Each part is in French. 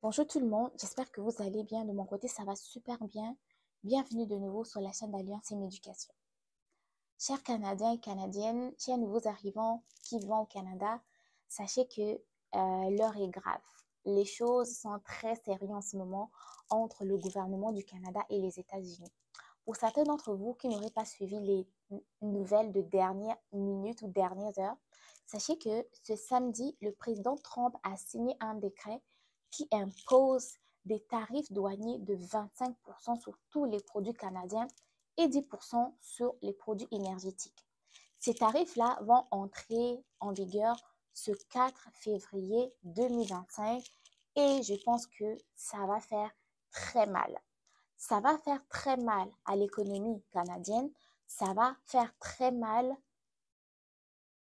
Bonjour tout le monde, j'espère que vous allez bien. De mon côté, ça va super bien. Bienvenue de nouveau sur la chaîne d'Alliance Éducation. Chers Canadiens et Canadiennes, chers nouveaux arrivants qui vont au Canada, sachez que l'heure est grave. Les choses sont très sérieuses en ce moment entre le gouvernement du Canada et les États-Unis. Pour certains d'entre vous qui n'auraient pas suivi les nouvelles de dernière minute ou dernières heures, sachez que ce samedi, le président Trump a signé un décret qui impose des tarifs douaniers de 25% sur tous les produits canadiens et 10% sur les produits énergétiques. Ces tarifs-là vont entrer en vigueur ce 4 février 2025 et je pense que ça va faire très mal. Ça va faire très mal à l'économie canadienne, ça va faire très mal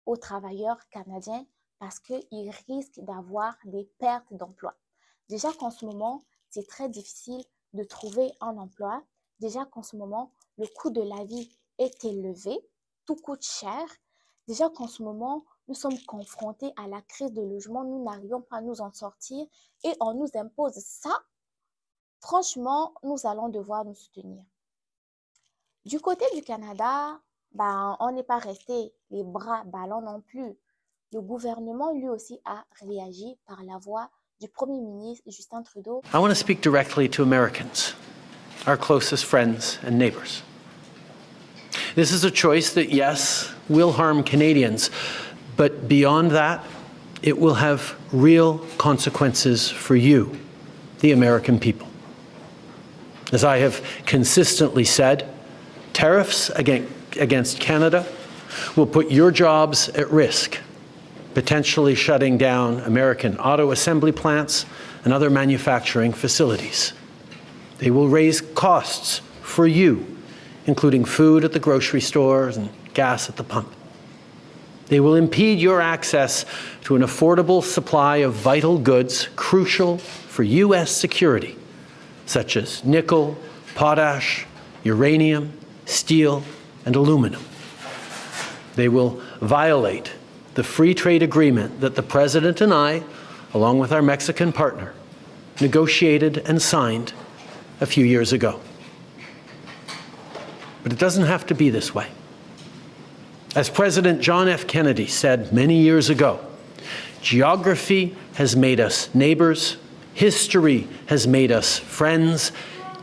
aux travailleurs canadiens parce qu'ils risquent d'avoir des pertes d'emploi. Déjà qu'en ce moment, c'est très difficile de trouver un emploi. Déjà qu'en ce moment, le coût de la vie est élevé, tout coûte cher. Déjà qu'en ce moment, nous sommes confrontés à la crise de logement, nous n'arrivons pas à nous en sortir et on nous impose ça. Franchement, nous allons devoir nous soutenir. Du côté du Canada, on n'est pas resté les bras ballants non plus. Le gouvernement, lui aussi, a réagi par la voix du Premier ministre Justin Trudeau. I want to speak directly to Americans, our closest friends and neighbors. This is a choice that, yes, will harm Canadians, but beyond that, it will have real consequences for you, the American people. As I have consistently said, tariffs against Canada will put your jobs at risk, potentially shutting down American auto assembly plants and other manufacturing facilities. They will raise costs for you, including food at the grocery stores and gas at the pump. They will impede your access to an affordable supply of vital goods crucial for U.S. security, such as nickel, potash, uranium, steel, and aluminum. They will violate the free trade agreement that the President and I, along with our Mexican partner, negotiated and signed a few years ago. But it doesn't have to be this way. As President John F. Kennedy said many years ago, geography has made us neighbors, history has made us friends,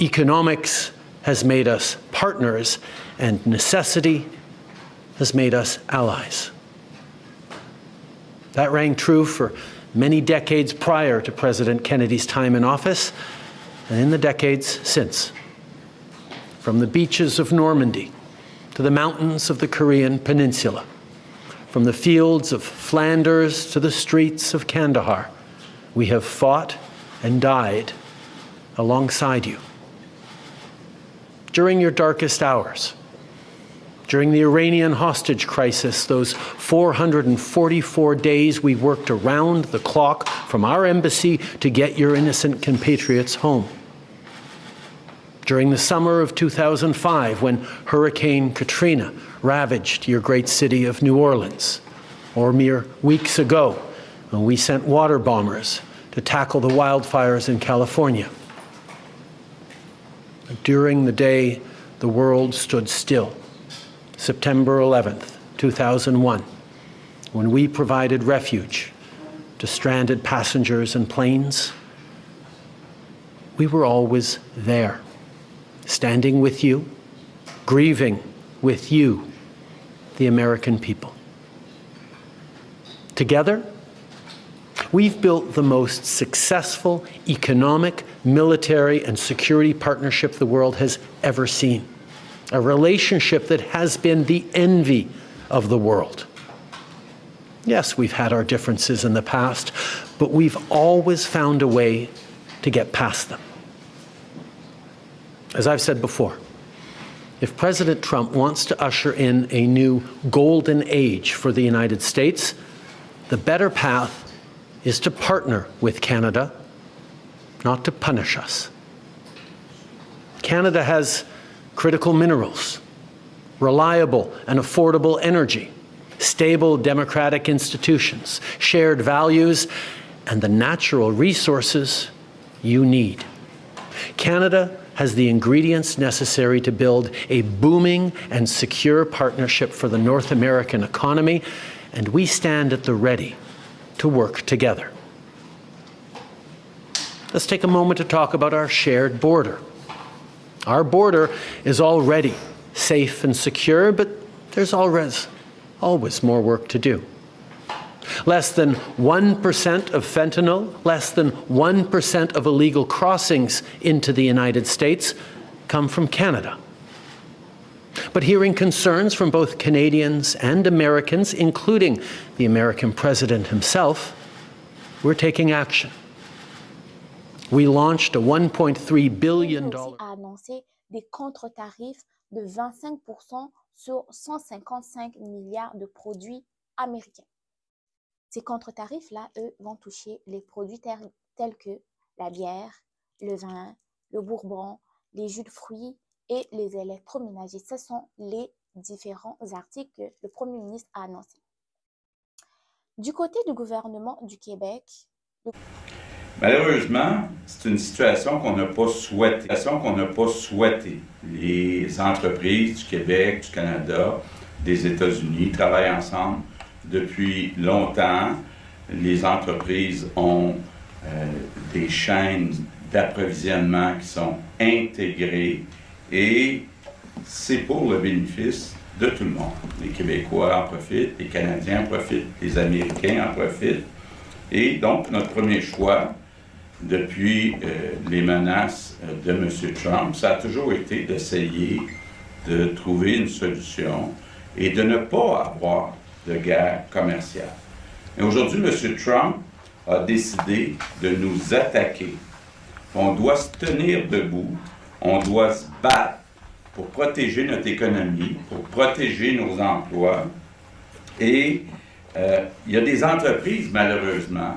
economics has made us partners, and necessity has made us allies. That rang true for many decades prior to President Kennedy's time in office and in the decades since. From the beaches of Normandy to the mountains of the Korean Peninsula, from the fields of Flanders to the streets of Kandahar, we have fought and died alongside you. During your darkest hours, during the Iranian hostage crisis, those 444 days we worked around the clock from our embassy to get your innocent compatriots home. During the summer of 2005, when Hurricane Katrina ravaged your great city of New Orleans, or mere weeks ago, when we sent water bombers to tackle the wildfires in California. During the day the world stood still, September 11th, 2001, when we provided refuge to stranded passengers and planes, we were always there, standing with you, grieving with you, the American people. Together, we've built the most successful economic, military, and security partnership the world has ever seen. A relationship that has been the envy of the world. Yes, we've had our differences in the past, but we've always found a way to get past them. As I've said before, if President Trump wants to usher in a new golden age for the United States, the better path is to partner with Canada, not to punish us. Canada has critical minerals, reliable and affordable energy, stable democratic institutions, shared values, and the natural resources you need. Canada has the ingredients necessary to build a booming and secure partnership for the North American economy, and we stand at the ready to work together. Let's take a moment to talk about our shared border. Our border is already safe and secure, but there's always more work to do. Less than 1% of fentanyl, less than 1% of illegal crossings into the United States come from Canada. But hearing concerns from both Canadians and Americans, including the American president himself, we're taking action. We launched a $1.3 billion. A annoncé des contre-tarifs de 25% sur 155 milliards de produits américains. Ces contre-tarifs-là, eux, vont toucher les produits tels que la bière, le vin, le bourbon, les jus de fruits et les électroménagers. Ce sont les différents articles que le Premier ministre a annoncés. Du côté du gouvernement du Québec, malheureusement, c'est une situation qu'on n'a pas souhaitée. Les entreprises du Québec, du Canada, des États-Unis travaillent ensemble depuis longtemps. Les entreprises ont des chaînes d'approvisionnement qui sont intégrées et c'est pour le bénéfice de tout le monde. Les Québécois en profitent, les Canadiens en profitent, les Américains en profitent. Et donc, notre premier choix, depuis les menaces de M. Trump, ça a toujours été d'essayer de trouver une solution et de ne pas avoir de guerre commerciale. Mais aujourd'hui, M. Trump a décidé de nous attaquer. On doit se tenir debout, on doit se battre pour protéger notre économie, pour protéger nos emplois. Et il y a des entreprises, malheureusement,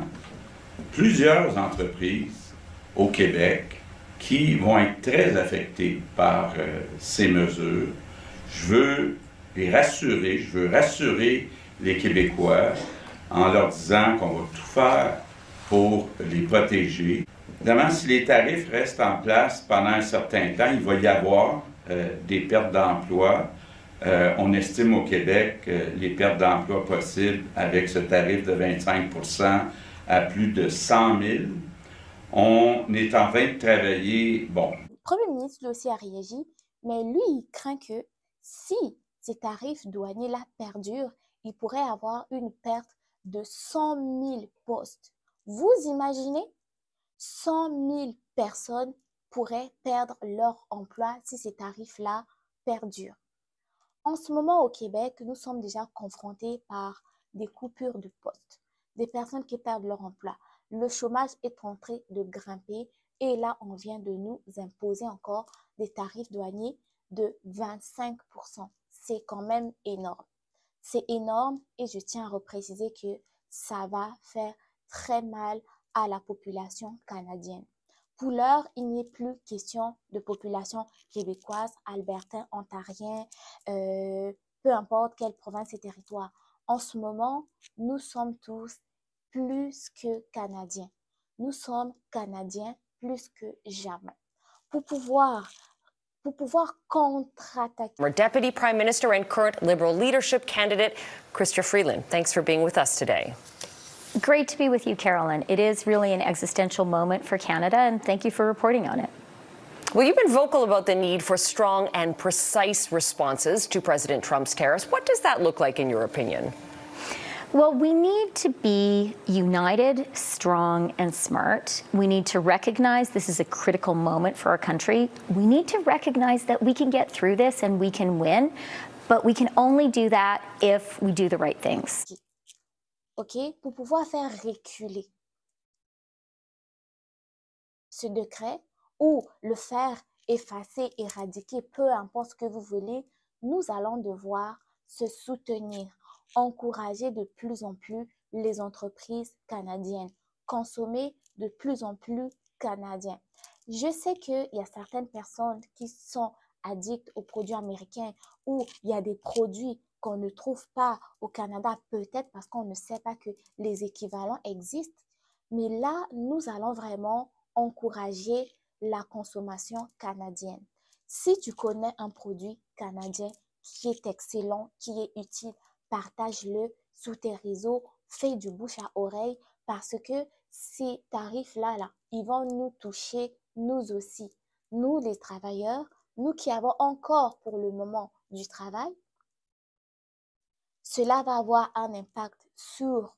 plusieurs entreprises au Québec qui vont être très affectées par ces mesures. Je veux rassurer les Québécois en leur disant qu'on va tout faire pour les protéger. Évidemment, si les tarifs restent en place pendant un certain temps, il va y avoir des pertes d'emploi. On estime au Québec les pertes d'emploi possibles avec ce tarif de 25% à plus de 100 000. On est en train de travailler, bon. Le Premier ministre, lui aussi, a réagi, mais lui, il craint que si ces tarifs douaniers-là perdurent, il pourrait avoir une perte de 100 000 postes. Vous imaginez? 100 000 personnes pourraient perdre leur emploi si ces tarifs-là perdurent. En ce moment, au Québec, nous sommes déjà confrontés par des coupures de postes, des personnes qui perdent leur emploi. Le chômage est en train de grimper et là, on vient de nous imposer encore des tarifs douaniers de 25%. C'est quand même énorme. C'est énorme et je tiens à repréciser que ça va faire très mal à la population canadienne. Pour l'heure, il n'est plus question de population québécoise, albertain, ontarien, peu importe quelle province et territoire. En ce moment, nous sommes tous plus que Canadiens. Nous sommes Canadiens plus que jamais. Pour pouvoir contre-attaquer. Our Deputy Prime Minister and current Liberal leadership candidate, Chrystia Freeland. Thanks for being with us today. Great to be with you, Carolyn. It is really an existential moment for Canada, and thank you for reporting on it. Well, you've been vocal about the need for strong and precise responses to President Trump's tariffs. What does that look like in your opinion? Well, we need to be united, strong, and smart. We need to recognize this is a critical moment for our country. We need to recognize that we can get through this and we can win, but we can only do that if we do the right things. OK, pour pouvoir faire reculer ce décret ou le faire effacer, éradiquer, peu importe ce que vous voulez, nous allons devoir se soutenir, encourager de plus en plus les entreprises canadiennes, consommer de plus en plus canadien. Je sais qu'il y a certaines personnes qui sont addictes aux produits américains ou il y a des produits qu'on ne trouve pas au Canada, peut-être parce qu'on ne sait pas que les équivalents existent. Mais là, nous allons vraiment encourager la consommation canadienne. Si tu connais un produit canadien qui est excellent, qui est utile, partage-le sur tes réseaux, fais du bouche à oreille parce que ces tarifs-là, ils vont nous toucher, nous aussi. Nous, les travailleurs, nous qui avons encore pour le moment du travail, cela va avoir un impact sur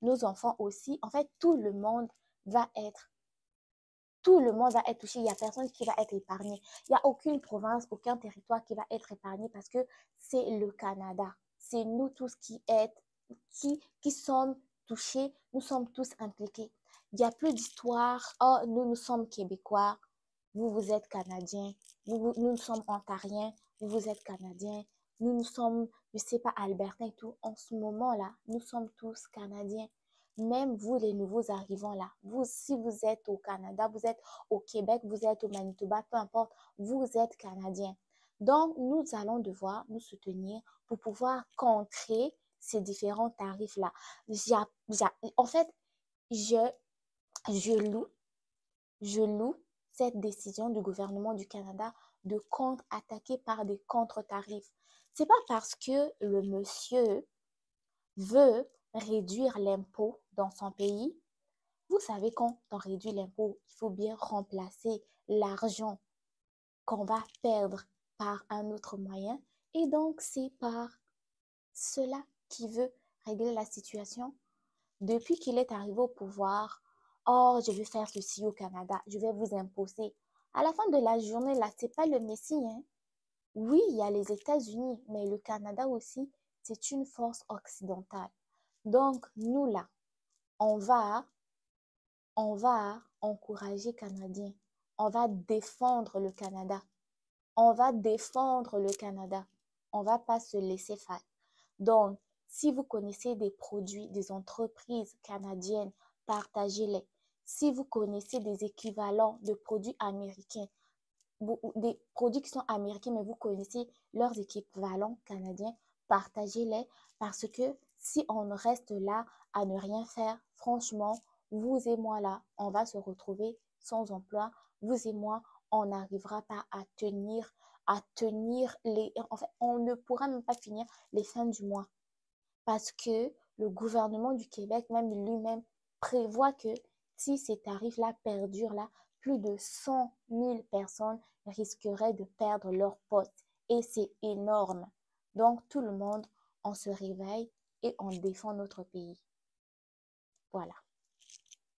nos enfants aussi. En fait, tout le monde va être touché. Il n'y a personne qui va être épargné. Il n'y a aucune province, aucun territoire qui va être épargné parce que c'est le Canada. C'est nous tous qui sommes touchés. Nous sommes tous impliqués. Il n'y a plus d'histoire. Oh, nous sommes Québécois. Vous êtes Canadiens. Nous sommes Ontariens. Vous êtes Canadiens. Nous sommes, je ne sais pas, Albertains et tout. En ce moment-là, nous sommes tous Canadiens. Même vous, les nouveaux arrivants là, si vous êtes au Canada, vous êtes au Québec, vous êtes au Manitoba, peu importe, vous êtes Canadiens. Donc, nous allons devoir nous soutenir pour pouvoir contrer ces différents tarifs-là. En fait, je loue cette décision du gouvernement du Canada de contre-attaquer par des contre-tarifs. C'est pas parce que le monsieur veut réduire l'impôt dans son pays. Vous savez, quand on réduit l'impôt, il faut bien remplacer l'argent qu'on va perdre par un autre moyen. Et donc, c'est par cela qu'il veut régler la situation. Depuis qu'il est arrivé au pouvoir, oh, je vais faire ceci au Canada, je vais vous imposer. À la fin de la journée, là, c'est pas le Messie, hein. Oui, il y a les États-Unis, mais le Canada aussi, c'est une force occidentale. Donc, nous là, on va encourager les Canadiens. On va défendre le Canada. On va défendre le Canada. On ne va pas se laisser faire. Donc, si vous connaissez des produits, des entreprises canadiennes, partagez-les. Si vous connaissez des équivalents de produits américains, des produits qui sont américains, mais vous connaissez leurs équivalents canadiens, partagez-les parce que si on reste là à ne rien faire, franchement, vous et moi là, on va se retrouver sans emploi. Vous et moi, on n'arrivera pas à tenir en fait, on ne pourra même pas finir les fins du mois parce que le gouvernement du Québec, même lui-même, prévoit que si ces tarifs-là perdurent là, plus de 100 000 personnes risqueraient de perdre leur poste. Et c'est énorme. Donc, tout le monde, on se réveille et on défend notre pays. Voilà.